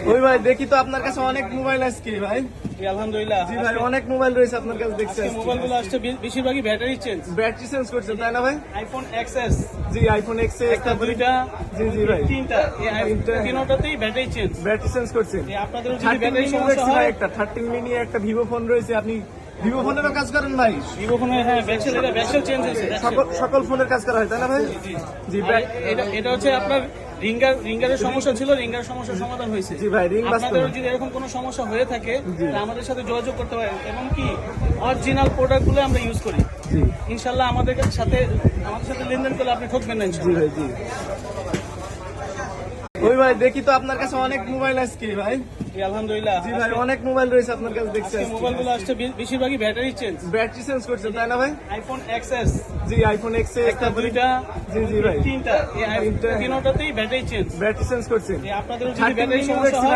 ওই ভাই দেখি তো আপনার কাছে অনেক মোবাইল আছে কি ভাই? আলহামদুলিল্লাহ। জি ভাই অনেক মোবাইল রয়েছে আপনার কাছে দেখছি। মোবাইলগুলো আসছে বেশিরভাগই ব্যাটারি চেঞ্জ। ব্যাটারি চেঞ্জ করছেন তাই না ভাই? আইফোন এক্সএস জি আইফোন এক্সএস একটা দুইটা জি জি ভাই তিনটা তিনটাতেই ব্যাটারি চেঞ্জ। ব্যাটারি চেঞ্জ করছেন। আপনাদের যদি 13 ব্যাটারি মিনি সমস্যা দেখছি ভাই, হয়, একটা 13 মিনি একটা ভিভো ফোন রয়েছে। আপনি ভিভো ফোনেরও কাজ করেন ভাই? ভিভো ফোনে ব্যাকসেল চেঞ্জ হয়েছে। সকল ফোনের কাজ করা হয় তাই না ভাই? জি এটা হচ্ছে আপনার রিঙ্গারের সমস্যা ছিল, রিঙ্গার সমস্যার সমাধান হয়েছে। জি ভাই রিং বাস্তব। আপনাদের যদি এরকম কোনো সমস্যা হয়ে থাকে তাহলে আমাদের সাথে যোগাযোগ করতে পারেন। এমনকি অরিজিনাল প্রোডাক্টগুলো আমরা ইউজ করি। জি ইনশাল্লাহ আমাদের সাথে লেনদেন করলে আপনি ঠকবেন না জি ইনশাল্লাহ। ভাই জি। ওই ভাই দেখি তো আপনার কাছে অনেক মোবাইল আছে কি ভাই? আলহামদুলিল্লাহ। জি ভাই অনেক মোবাইল রয়েছে আপনার কাছে দেখছি। মোবাইলগুলো আসছে বেশিরভাগই ব্যাটারি চেঞ্জ। ব্যাটারি চেঞ্জ করছেন তাই না ভাই? আইফোন এক্সএস জি আইফোন এক্সএস একটা দুইটা জি জি ভাই তিনটাতেই ব্যাটারি চেঞ্জ। ব্যাটারি চেঞ্জ করছেন। আপনাদের যদি 13 ব্যাটারি মিনি সমস্যা দেখছি হয়,